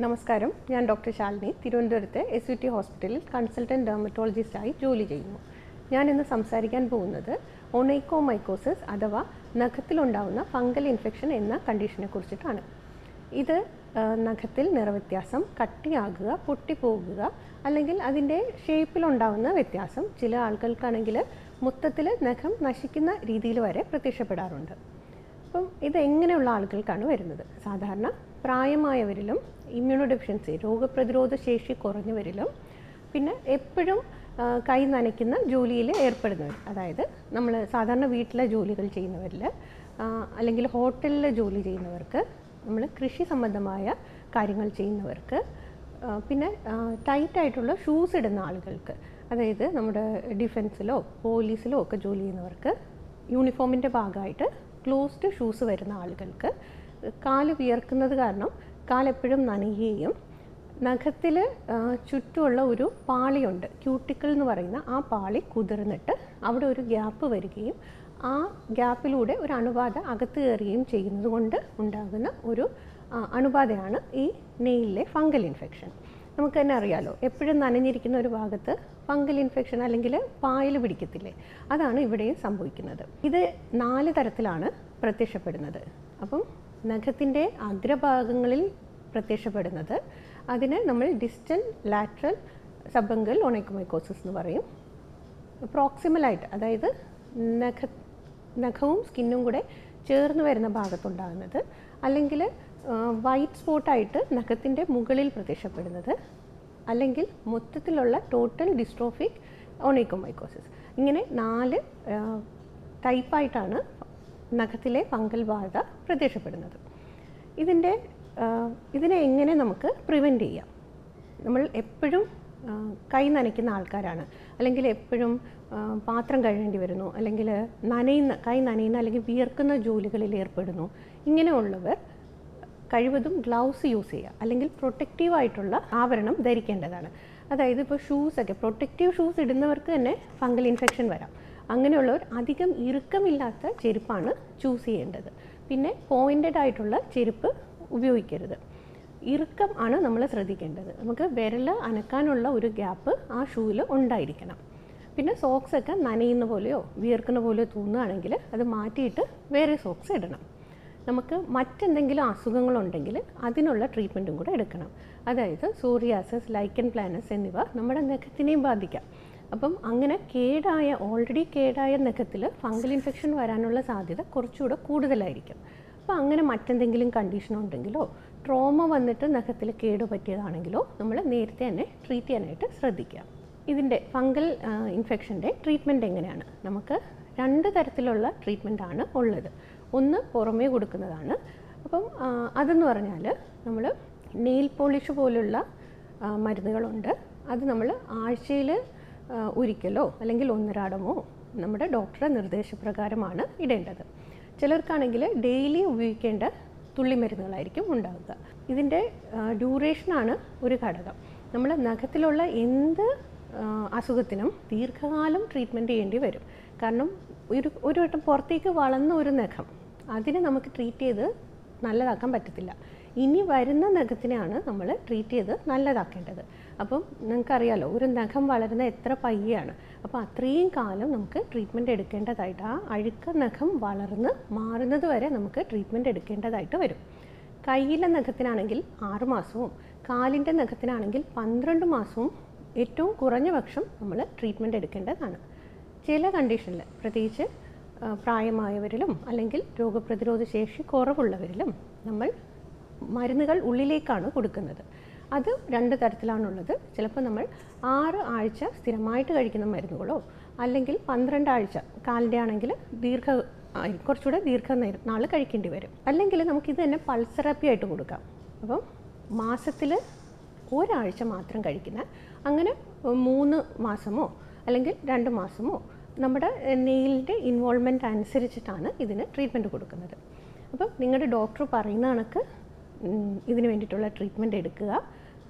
നമസ്കാരം, ഞാൻ ഡോക്ടർ ശാലിനി, തിരുവനന്തപുരത്തെ SUT ഹോസ്പിറ്റലിൽ കൺസൾട്ടൻറ്റ് ഡെർമറ്റോളജിസ്റ്റായി ജോലി ചെയ്യുന്നു. ഞാൻ ഇന്ന് സംസാരിക്കാൻ പോകുന്നത് ഒണൈക്കോമൈക്കോസിസ് അഥവാ നഖത്തിലുണ്ടാകുന്ന ഫംഗൽ ഇൻഫെക്ഷൻ എന്ന കണ്ടീഷനെ കുറിച്ചിട്ടാണ്. ഇത് നഖത്തിൽ നിറവ്യത്യാസം, കട്ടിയാകുക, പൊട്ടിപ്പോകുക, അല്ലെങ്കിൽ അതിൻ്റെ ഷേപ്പിലുണ്ടാകുന്ന വ്യത്യാസം, ചില ആളുകൾക്കാണെങ്കിൽ മൊത്തത്തിൽ നഖം നശിക്കുന്ന രീതിയിൽ വരെ പ്രത്യക്ഷപ്പെടാറുണ്ട്. അപ്പം ഇതെങ്ങനെയുള്ള ആളുകൾക്കാണ് വരുന്നത്? സാധാരണ പ്രായമായവരിലും ഇമ്മ്യൂണോ ഡെഫിഷ്യൻസി രോഗപ്രതിരോധ ശേഷി കുറഞ്ഞവരിലും പിന്നെ എപ്പോഴും കൈ നനയ്ക്കുന്ന ജോലിയിൽ ഏർപ്പെടുന്നവർ, അതായത് നമ്മൾ സാധാരണ വീട്ടിലെ ജോലികൾ ചെയ്യുന്നവരിൽ, അല്ലെങ്കിൽ ഹോട്ടലിൽ ജോലി ചെയ്യുന്നവർക്ക്, നമ്മൾ കൃഷി സംബന്ധമായ കാര്യങ്ങൾ ചെയ്യുന്നവർക്ക്, പിന്നെ ടൈറ്റായിട്ടുള്ള ഷൂസ് ഇടുന്ന ആളുകൾക്ക്, അതായത് നമ്മുടെ ഡിഫൻസിലോ പോലീസിലോ ഒക്കെ ജോലി ചെയ്യുന്നവർക്ക്, യൂണിഫോമിൻ്റെ ഭാഗമായിട്ട് ക്ലോസ്ഡ് ഷൂസ് വരുന്ന ആളുകൾക്ക്, കാല് വിയർക്കുന്നത് കാരണം കാലെപ്പോഴും നനയുകയും നഖത്തിൽ ചുറ്റുമുള്ള ഒരു പാളിയുണ്ട്, ക്യൂട്ടിക്കിൾ എന്ന് പറയുന്ന ആ പാളി കുതിർന്നിട്ട് അവിടെ ഒരു ഗ്യാപ്പ് വരികയും ആ ഗ്യാപ്പിലൂടെ ഒരു അണുബാധ അകത്ത് കയറുകയും ചെയ്യുന്നത് കൊണ്ട് ഉണ്ടാകുന്ന ഒരു അണുബാധയാണ് ഈ നെയിലിലെ ഫംഗൽ ഇൻഫെക്ഷൻ. നമുക്ക് തന്നെ അറിയാലോ, എപ്പോഴും നനഞ്ഞിരിക്കുന്ന ഒരു ഭാഗത്ത് ഫംഗൽ ഇൻഫെക്ഷൻ അല്ലെങ്കിൽ പായൽ പിടിക്കത്തില്ലേ, അതാണ് ഇവിടെയും സംഭവിക്കുന്നത്. ഇത് 4 തരത്തിലാണ് പ്രത്യക്ഷപ്പെടുന്നത്. അപ്പം നഖത്തിൻ്റെ അഗ്രഭാഗങ്ങളിൽ പ്രത്യക്ഷപ്പെടുന്നത്, അതിനെ നമ്മൾ ഡിസ്റ്റൽ ലാറ്ററൽ സബ്ഫംഗൽ ഒണൈക്കോമൈക്കോസിസ് എന്ന് പറയും. പ്രോക്സിമലായിട്ട്, അതായത് നഖവും സ്കിന്നും കൂടെ ചേർന്ന് വരുന്ന ഭാഗത്തുണ്ടാകുന്നത്, അല്ലെങ്കിൽ വൈറ്റ് സ്പോട്ടായിട്ട് നഖത്തിൻ്റെ മുകളിൽ പ്രത്യക്ഷപ്പെടുന്നത്, അല്ലെങ്കിൽ മൊത്തത്തിലുള്ള ടോട്ടൽ ഡിസ്ട്രോഫിക് ഒണൈക്കോമൈക്കോസിസ്. ഇങ്ങനെ 4 ടൈപ്പായിട്ടാണ് നഖത്തിലെ ഫംഗൽ ബാധ പ്രത്യക്ഷപ്പെടുന്നത്. ഇതിനെ എങ്ങനെ നമുക്ക് പ്രിവെൻറ്റ് ചെയ്യാം? നമ്മൾ എപ്പോഴും കൈ നനയ്ക്കുന്ന ആൾക്കാരാണ്, അല്ലെങ്കിൽ എപ്പോഴും പാത്രം കഴുകേണ്ടി വരുന്നു, അല്ലെങ്കിൽ കൈ നനയുന്ന അല്ലെങ്കിൽ വിയർക്കുന്ന ജോലികളിൽ ഏർപ്പെടുന്നു. ഇങ്ങനെയുള്ളവർ കഴിവതും ഗ്ലൗസ് യൂസ് ചെയ്യുക, അല്ലെങ്കിൽ പ്രൊട്ടക്റ്റീവായിട്ടുള്ള ആവരണം ധരിക്കേണ്ടതാണ്. അതായത് ഇപ്പോൾ ഷൂസൊക്കെ, പ്രൊട്ടക്റ്റീവ് ഷൂസ് ഇടുന്നവർക്ക് തന്നെ ഫംഗൽ ഇൻഫെക്ഷൻ വരാം. അങ്ങനെയുള്ളവർ അധികം ഇറുക്കമില്ലാത്ത ചെരുപ്പാണ് ചൂസ് ചെയ്യേണ്ടത്. പിന്നെ പോയിൻറ്റഡ് ആയിട്ടുള്ള ചെരുപ്പ് ഉപയോഗിക്കരുത്. ഇറുക്കം ആണ് നമ്മൾ ശ്രദ്ധിക്കേണ്ടത്. നമുക്ക് വിരൽ അനക്കാനുള്ള ഒരു ഗ്യാപ്പ് ആ ഷൂവിൽ ഉണ്ടായിരിക്കണം. പിന്നെ സോക്സൊക്കെ നനയുന്ന പോലെയോ വിയർക്കുന്ന പോലെയോ തോന്നുകയാണെങ്കിൽ അത് മാറ്റിയിട്ട് വേറെ സോക്സ് ഇടണം. നമുക്ക് മറ്റെന്തെങ്കിലും അസുഖങ്ങളുണ്ടെങ്കിൽ അതിനുള്ള ട്രീറ്റ്മെൻറ്റും കൂടെ എടുക്കണം. അതായത് സോറിയാസിസ്, ലൈക്കൻ പ്ലാനസ് എന്നിവ നമ്മുടെ നഖത്തിനെയും ബാധിക്കാം. അപ്പം അങ്ങനെ ഓൾറെഡി കേടായ നഖത്തിൽ ഫംഗൽ ഇൻഫെക്ഷൻ വരാനുള്ള സാധ്യത കുറച്ചുകൂടെ കൂടുതലായിരിക്കും. അപ്പോൾ അങ്ങനെ മറ്റെന്തെങ്കിലും കണ്ടീഷൻ ഉണ്ടെങ്കിലോ ട്രോമ വന്നിട്ട് നഖത്തിൽ കേട് പറ്റിയതാണെങ്കിലോ നമ്മൾ നേരത്തെ തന്നെ ട്രീറ്റ് ചെയ്യാനായിട്ട് ശ്രദ്ധിക്കുക. ഇതിൻ്റെ ഫംഗൽ ഇൻഫെക്ഷൻ്റെ ട്രീറ്റ്മെൻറ്റ് എങ്ങനെയാണ്? നമുക്ക് 2 തരത്തിലുള്ള ട്രീറ്റ്മെൻറ്റാണ് ഉള്ളത്. ഒന്ന് പുറമേ കൊടുക്കുന്നതാണ്. അപ്പം അതെന്ന് പറഞ്ഞാൽ നമ്മൾ നെയിൽ പോളിഷ് പോലുള്ള മരുന്നുകളുണ്ട്. അത് നമ്മൾ ആഴ്ചയിൽ ഒരിക്കലോ അല്ലെങ്കിൽ ഒന്നരാടമോ നമ്മുടെ ഡോക്ടറുടെ നിർദ്ദേശപ്രകാരമാണ് ഇടേണ്ടത്. ചിലർക്കാണെങ്കിൽ ഡെയിലി ഉപയോഗിക്കേണ്ട തുള്ളിമരുന്നുകളായിരിക്കും ഉണ്ടാകുക. ഇതിൻ്റെ ഡ്യൂറേഷനാണ് ഒരു ഘടകം. നമ്മൾ നഖത്തിലുള്ള എന്ത് അസുഖത്തിനും ദീർഘകാലം ട്രീറ്റ്മെൻറ്റ് ചെയ്യേണ്ടി വരും. കാരണം ഒരു വട്ടം പുറത്തേക്ക് വളർന്ന ഒരു നഖം, അതിനെ നമുക്ക് ട്രീറ്റ് ചെയ്ത് നല്ലതാക്കാൻ പറ്റത്തില്ല. ഇനി വരുന്ന നഖത്തിനെയാണ് നമ്മൾ ട്രീറ്റ് ചെയ്ത് നല്ലതാക്കേണ്ടത്. അപ്പം നിങ്ങൾക്കറിയാലോ, ഒരു നഖം വളരുന്ന എത്ര പയ്യാണ്. അപ്പോൾ അത്രയും കാലം നമുക്ക് ട്രീറ്റ്മെൻറ്റ് എടുക്കേണ്ടതായിട്ട്, ആ അഴുക്ക നഖം വളർന്ന് മാറുന്നത് വരെ നമുക്ക് ട്രീറ്റ്മെൻറ്റ് എടുക്കേണ്ടതായിട്ട് വരും. കയ്യിലെ നഖത്തിനാണെങ്കിൽ 6 മാസവും കാലിൻ്റെ നഖത്തിനാണെങ്കിൽ 12 മാസവും ഏറ്റവും കുറഞ്ഞ പക്ഷം നമ്മൾ ട്രീറ്റ്മെൻറ്റ് എടുക്കേണ്ടതാണ്. ചില കണ്ടീഷനിൽ, പ്രത്യേകിച്ച് പ്രായമായവരിലും അല്ലെങ്കിൽ രോഗപ്രതിരോധ ശേഷി കുറവുള്ളവരിലും നമ്മൾ മരുന്നുകൾ ഉള്ളിലേക്കാണ് കൊടുക്കുന്നത്. അത് 2 തരത്തിലാണുള്ളത്. ചിലപ്പോൾ നമ്മൾ 6 ആഴ്ച സ്ഥിരമായിട്ട് കഴിക്കുന്ന മരുന്നുകളോ, അല്ലെങ്കിൽ 12 ആഴ്ച, കാലിൻ്റെ ആണെങ്കിൽ കുറച്ചുകൂടെ ദീർഘനാൾ കഴിക്കേണ്ടി വരും. അല്ലെങ്കിൽ നമുക്കിത് തന്നെ പൾസ് തെറാപ്പി ആയിട്ട് കൊടുക്കാം. അപ്പം മാസത്തിൽ 1 ആഴ്ച മാത്രം കഴിക്കുന്ന, അങ്ങനെ 3 മാസമോ അല്ലെങ്കിൽ 2 മാസമോ നമ്മുടെ നെയിലിൻ്റെ ഇൻവോൾവ്മെൻറ്റ് അനുസരിച്ചിട്ടാണ് ഇതിന് ട്രീറ്റ്മെൻറ്റ് കൊടുക്കുന്നത്. അപ്പം നിങ്ങളുടെ ഡോക്ടർ പറയുന്ന കണക്ക് ഇതിന് വേണ്ടിയിട്ടുള്ള ട്രീറ്റ്മെൻറ്റ് എടുക്കുക.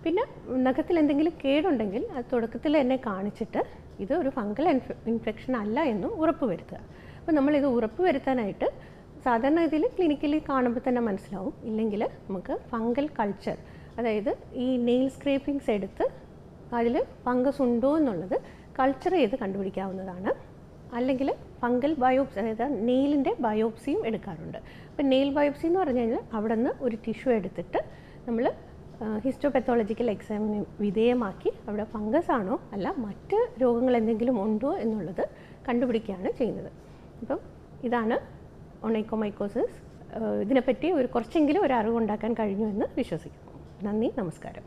പിന്നെ നഖത്തിൽ എന്തെങ്കിലും കേടുണ്ടെങ്കിൽ അത് തുടക്കത്തിൽ തന്നെ കാണിച്ചിട്ട് ഇത് ഒരു ഫംഗൽ ഇൻഫെക്ഷൻ അല്ല എന്നും ഉറപ്പ് വരുത്തുക. അപ്പോൾ നമ്മളിത് ഉറപ്പ് വരുത്താനായിട്ട് സാധാരണ ഇതിൽ ക്ലിനിക്കലി കാണുമ്പോൾ തന്നെ മനസ്സിലാവും. ഇല്ലെങ്കിൽ നമുക്ക് ഫംഗൽ കൾച്ചർ, അതായത് ഈ നെയിൽ സ്ക്രേപ്പിങ്സ് എടുത്ത് അതിൽ ഫംഗസ് ഉണ്ടോ എന്നുള്ളത് കൾച്ചർ ചെയ്ത് കണ്ടുപിടിക്കാവുന്നതാണ്. അല്ലെങ്കിൽ ഫംഗൽ ബയോപ്സി, അതായത് നെയിലിൻ്റെ ബയോപ്സിയും എടുക്കാറുണ്ട്. അപ്പോൾ നെയിൽ ബയോപ്സി എന്ന് പറഞ്ഞു കഴിഞ്ഞാൽ അവിടെ നിന്ന് ഒരു ടിഷ്യൂ എടുത്തിട്ട് നമ്മൾ ഹിസ്റ്റോപെത്തോളജിക്കൽ എക്സാമിന് വിധേയമാക്കി അവിടെ ഫംഗസ് ആണോ അല്ല മറ്റ് രോഗങ്ങൾ എന്തെങ്കിലും ഉണ്ടോ എന്നുള്ളത് കണ്ടുപിടിക്കുകയാണ് ചെയ്യുന്നത്. അപ്പം ഇതാണ് ഒണൈക്കോമൈക്കോസിസ്. ഇതിനെപ്പറ്റി കുറച്ചെങ്കിലും ഒരു അറിവുണ്ടാക്കാൻ കഴിഞ്ഞു എന്ന് വിശ്വസിക്കുന്നു. നന്ദി, നമസ്കാരം.